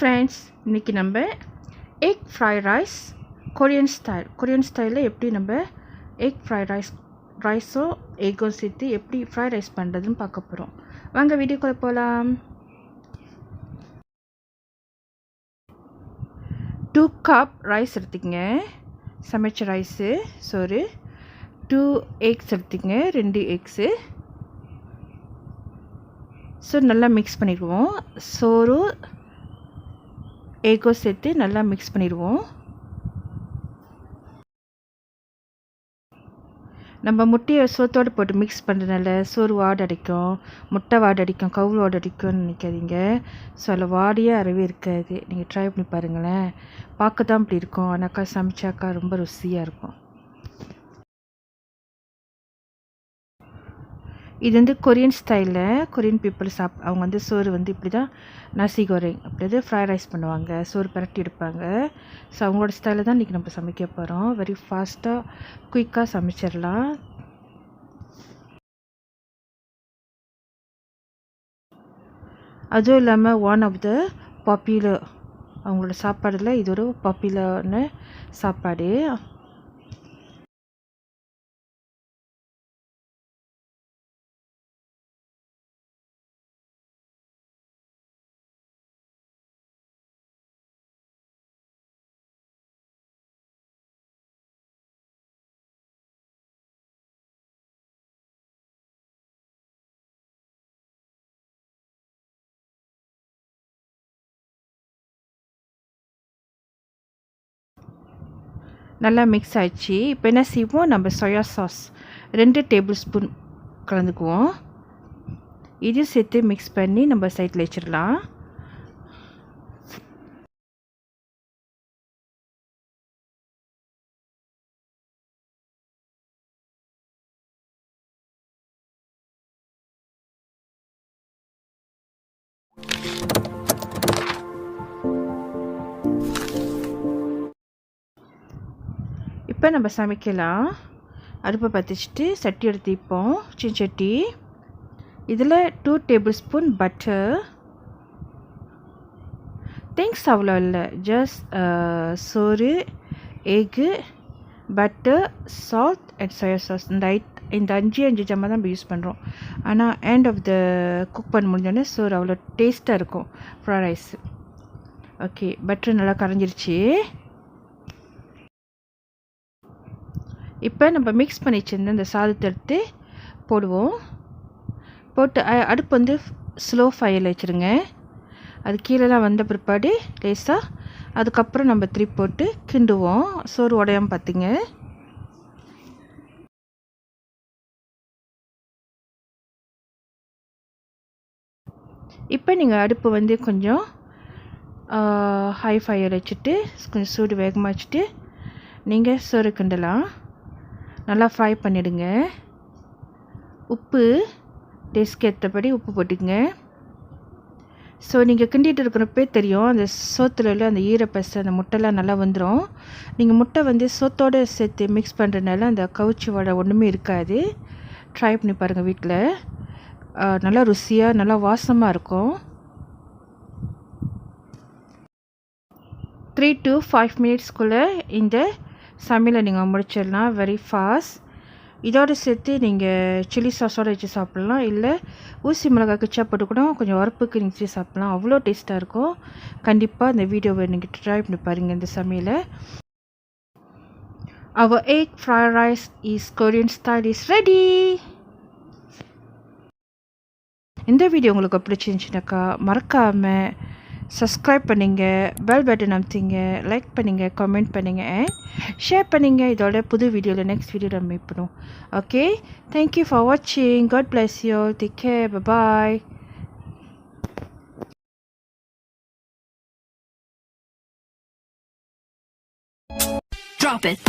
Friends, இன்றைக்கி நம்ம egg fried rice Korean ஸ்டைலில் எப்படி நம்ம எக் ஃப்ரைட் ரைஸோ எக்கோ சேர்த்து எப்படி ஃப்ரைட் ரைஸ் பண்ணுறதுன்னு பார்க்க போகிறோம். வாங்க வீடியோக்குள்ளே போகலாம். 2 கப் ரைஸ் எடுத்துக்கங்க, சமைச்ச ரைஸு சோறு. 2 எக்ஸ் எடுத்துக்கங்க, 2 எக்ஸு. ஸோ நல்லா மிக்ஸ் பண்ணிடுவோம். சோறு எக்கோ சேர்த்து நல்லா மிக்ஸ் பண்ணிடுவோம். நம்ம முட்டையை சோத்தோடு போட்டு மிக்ஸ் பண்ணுறதுனால சோறு வாடை அடிக்கும், முட்டை வாடை அடிக்கும், கவுள் வாடை அடிக்கும்னு நினைக்காதீங்க. ஸோ அதில் வாடையே அறவே இருக்காது. நீங்கள் ட்ரை பண்ணி பாருங்களேன். பார்க்க தான் இப்படி இருக்கும், ஆனாக்கா சமைச்சாக்கா ரொம்ப ருசியாக இருக்கும். இது வந்து கொரியன் ஸ்டைலில் கொரியன் பீப்புள் அவங்க வந்து சோறு வந்து இப்படி தான் நசி கோரிங் அப்படி ஃப்ரைட் ரைஸ் பண்ணுவாங்க, சோறு பரட்டி எடுப்பாங்க. ஸோ அவங்களோட ஸ்டைலில் தான் இன்றைக்கி நம்ம சமைக்க போகிறோம். வெரி ஃபாஸ்ட்டாக குயிக்காக சமைச்சிடலாம். அதுவும் இல்லாமல் ஒன் ஆஃப் த பாப்புலர் அவங்களோட சாப்பாடில் இது ஒரு பாப்புலர்னு சாப்பாடு. நல்லா மிக்ஸ் ஆகிடுச்சு. இப்போ என்ன செய்வோம், நம்ம சோயா சாஸ் 2 டேபிள் ஸ்பூன் கலந்துக்குவோம். இதையும் சேர்த்து மிக்ஸ் பண்ணி நம்ம சைடில் வச்சிடலாம். இப்போ நம்ம சமைக்கலாம். அடுப்பை பற்றிச்சிட்டு சட்டி எடுத்துப்போம், சட்டி. இதில் 2 டேபிள் ஸ்பூன் பட்டர். திங்ஸ் அவ்வளோ இல்லை, ஜஸ்ட் சோறு, egg, butter, salt and soya sauce. இந்த 5 ஜாமான் தான் நம்ம யூஸ் பண்ணுறோம். ஆனால் எண்ட் ஆஃப் த குக் பண்ண முடிஞ்சோடனே சோறு அவ்வளோ டேஸ்ட்டாக இருக்கும் ஃப்ரைட் ரைஸ். ஓகே, பட்டர் நல்லா கரைஞ்சிருச்சு. இப்போ நம்ம மிக்ஸ் பண்ணி வச்சிருந்த இந்த சாதத்தை எடுத்து போடுவோம். போட்டு அடுப்பு வந்து ஸ்லோ ஃபயரில் வச்சுருங்க. அது கீழெலாம் வந்த பிற்பாடு லேசாக அதுக்கப்புறம் நம்ம திருப்பி போட்டு கிண்டுவோம். சோறு உடையாமல் பார்த்துங்க. இப்போ நீங்கள் அடுப்பு வந்து கொஞ்சம் ஹை ஃபயர் வச்சுட்டு கொஞ்சம் சூடு வேகமாக வச்சுட்டு நீங்கள் சோறு கிண்டலாம். நல்லா ஃப்ரை பண்ணிவிடுங்க. உப்பு டேஸ்ட்க்கு ஏற்றபடி உப்பு போட்டுக்குங்க. ஸோ நீங்கள் கிண்டிகிட்டு இருக்கிறப்பே தெரியும், அந்த சோத்துல அந்த ஈரப்பசை அந்த முட்டைலாம் நல்லா வந்துடும். நீங்கள் முட்டை வந்து சோத்தோடு சேர்த்து மிக்ஸ் பண்ணுறதுனால அந்த கவுச்சி வடை ஒன்றுமே இருக்காது. ட்ரை பண்ணி பாருங்கள் வீட்டில். நல்லா ருசியாக நல்லா வாசமாக இருக்கும். 3 to 5 மினிட்ஸ்க்குள்ளே இந்த சமையலை நீங்கள் முடிச்சிடலாம். Very fast. இதோடு சேர்த்து நீங்கள் சில்லி சாஸோடு வச்சு சாப்பிட்லாம், இல்லை ஊசி மிளகாய் கிச்சா போட்டு கூட கொஞ்சம் உரப்புக்கு நீங்கள் வச்சு சாப்பிட்லாம். அவ்வளோ டேஸ்ட்டாக இருக்கும். கண்டிப்பாக இந்த வீடியோவை நீங்கள் ட்ரை பண்ணி பாருங்கள். இந்த சமையலை our egg fried rice is Korean style is ready. இந்த வீடியோ உங்களுக்கு பிடிச்சிருந்துச்சுனாக்கா மறக்காமல் சப்ஸ்கிரைப் பண்ணுங்க, பெல் பட்டன் அமுத்திங்க, லைக் பண்ணுங்கள், கமெண்ட் பண்ணுங்கள் அண்ட் ஷேர் பண்ணுங்கள். இதோட புது வீடியோவில் நெக்ஸ்ட் வீடியோவில் மீட் பண்ணுவோம். ஓகே, தேங்க்யூ ஃபார் வாட்சிங். God bless you. Take care. Bye. Drop it.